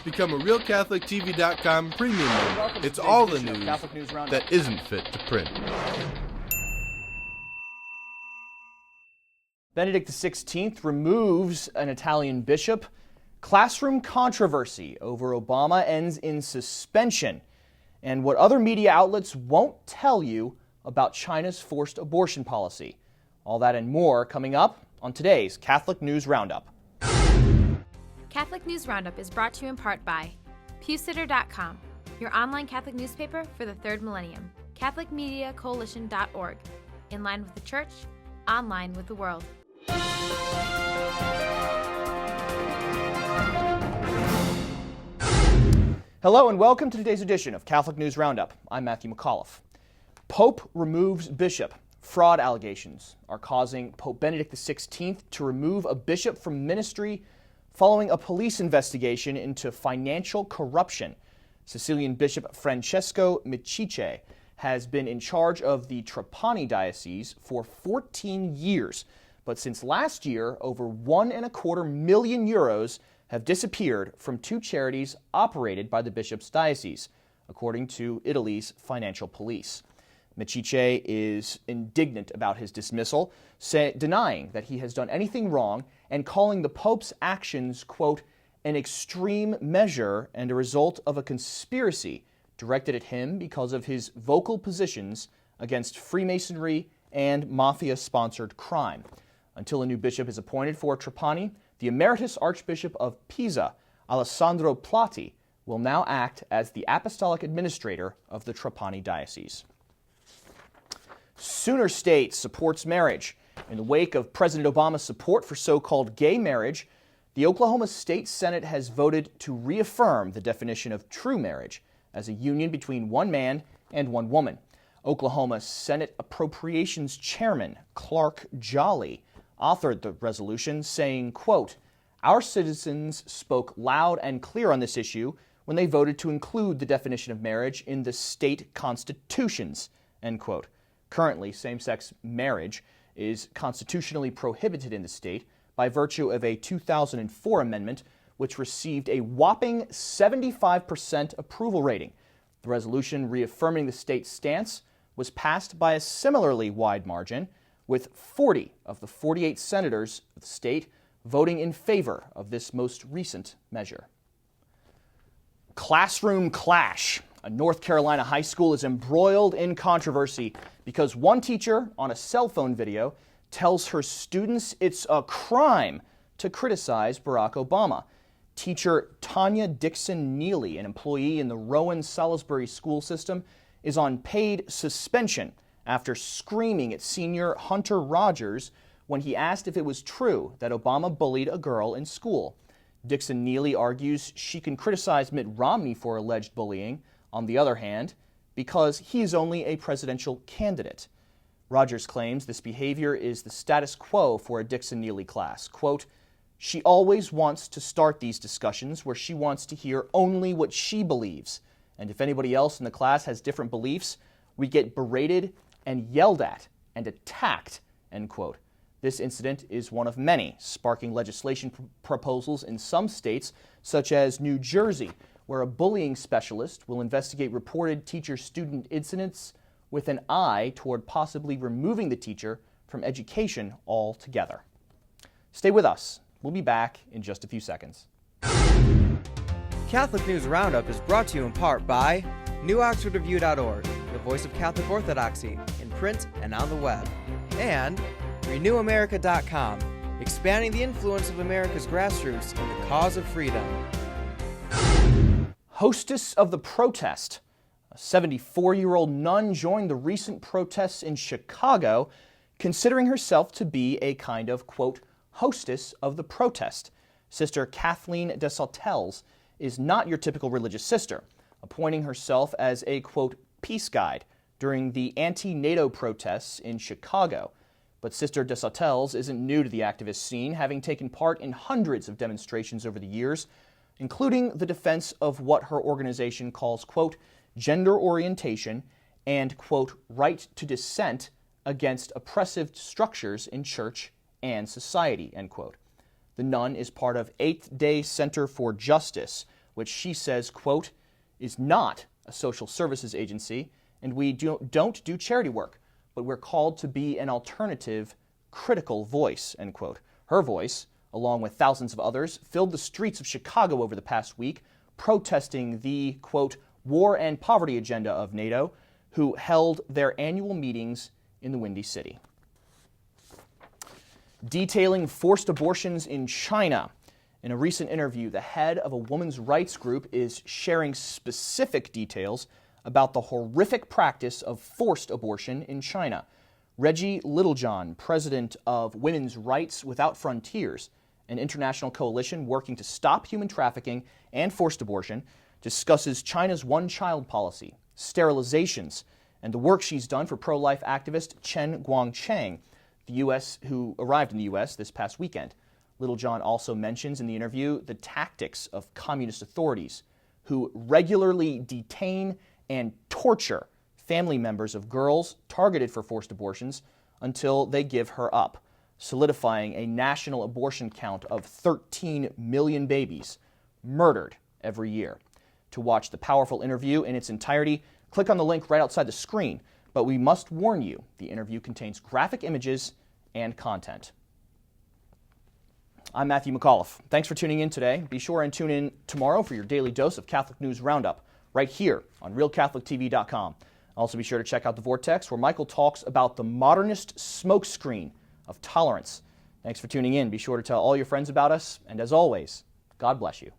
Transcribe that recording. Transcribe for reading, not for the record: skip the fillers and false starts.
Become a RealCatholicTV.com premium member. It's all the news that isn't fit to print. Benedict XVI removes an Italian bishop. Classroom controversy over Obama ends in suspension. And what other media outlets won't tell you about China's forced abortion policy. All that and more coming up on today's Catholic News Roundup. Catholic News Roundup is brought to you in part by PewSitter.com, your online Catholic newspaper for the third millennium. CatholicMediaCoalition.org, in line with the Church, online with the world. Hello and welcome to today's edition of Catholic News Roundup. I'm Matthew McAuliffe. Pope removes bishop. Fraud allegations are causing Pope Benedict XVI to remove a bishop from ministry following a police investigation into financial corruption. Sicilian Bishop Francesco Micice has been in charge of the Trapani Diocese for 14 years, but since last year, over €1.25 million have disappeared from two charities operated by the bishop's diocese, according to Italy's financial police. Micice is indignant about his dismissal, denying that he has done anything wrong and calling the Pope's actions, quote, an extreme measure and a result of a conspiracy directed at him because of his vocal positions against Freemasonry and mafia-sponsored crime. Until a new bishop is appointed for Trapani, the Emeritus Archbishop of Pisa, Alessandro Platti, will now act as the Apostolic Administrator of the Trapani Diocese. Sooner State supports marriage. In the wake of President Obama's support for so-called gay marriage, the Oklahoma State Senate has voted to reaffirm the definition of true marriage as a union between one man and one woman. Oklahoma Senate Appropriations Chairman Clark Jolly authored the resolution saying, quote, our citizens spoke loud and clear on this issue when they voted to include the definition of marriage in the state constitutions, end quote. Currently, same-sex marriage is constitutionally prohibited in the state by virtue of a 2004 amendment which received a whopping 75% approval rating. The resolution reaffirming the state's stance was passed by a similarly wide margin, with 40 of the 48 senators of the state voting in favor of this most recent measure. Classroom clash. A North Carolina high school is embroiled in controversy because one teacher on a cell phone video tells her students it's a crime to criticize Barack Obama. Teacher Tanya Dixon Neely, an employee in the Rowan-Salisbury school system, is on paid suspension after screaming at senior Hunter Rogers when he asked if it was true that Obama bullied a girl in school. Dixon Neely argues she can criticize Mitt Romney for alleged bullying, on the other hand, because he is only a presidential candidate. Rogers claims this behavior is the status quo for a Dixon Neely class. Quote, she always wants to start these discussions where she wants to hear only what she believes. And if anybody else in the class has different beliefs, we get berated and yelled at and attacked, end quote. This incident is one of many, sparking legislation proposals in some states, such as New Jersey, where a bullying specialist will investigate reported teacher-student incidents with an eye toward possibly removing the teacher from education altogether. Stay with us. We'll be back in just a few seconds. Catholic News Roundup is brought to you in part by NewOxfordReview.org, the voice of Catholic Orthodoxy, in print and on the web, and RenewAmerica.com, expanding the influence of America's grassroots in the cause of freedom. Hostess of the Protest. A 74-year-old nun joined the recent protests in Chicago, considering herself to be a kind of, quote, hostess of the protest. Sister Kathleen DeSautel's is not your typical religious sister, appointing herself as a, quote, peace guide during the anti-NATO protests in Chicago. But Sister DeSautel's isn't new to the activist scene, having taken part in hundreds of demonstrations over the years, including the defense of what her organization calls, quote, gender orientation and, quote, right to dissent against oppressive structures in church and society, end quote. The nun is part of Eighth Day Center for Justice, which she says, quote, is not a social services agency, and we don't do charity work, but we're called to be an alternative, critical voice, end quote. Her voice, along with thousands of others, filled the streets of Chicago over the past week, protesting the, quote, war and poverty agenda of NATO, who held their annual meetings in the Windy City. Detailing forced abortions in China. In a recent interview, the head of a women's rights group is sharing specific details about the horrific practice of forced abortion in China. Reggie Littlejohn, president of Women's Rights Without Frontiers, an international coalition working to stop human trafficking and forced abortion, discusses China's one-child policy, sterilizations, and the work she's done for pro-life activist Chen Guangcheng, who arrived in the U.S. this past weekend. Littlejohn also mentions in the interview the tactics of communist authorities who regularly detain and torture family members of girls targeted for forced abortions until they give her up, solidifying a national abortion count of 13 million babies murdered every year. To watch the powerful interview in its entirety, click on the link right outside the screen. But we must warn you, the interview contains graphic images and content. I'm Matthew McAuliffe. Thanks for tuning in today. Be sure and tune in tomorrow for your daily dose of Catholic News Roundup, right here on RealCatholicTV.com. Also be sure to check out The Vortex, where Michael talks about the modernist smokescreen of tolerance. Thanks for tuning in. Be sure to tell all your friends about us, and as always, God bless you.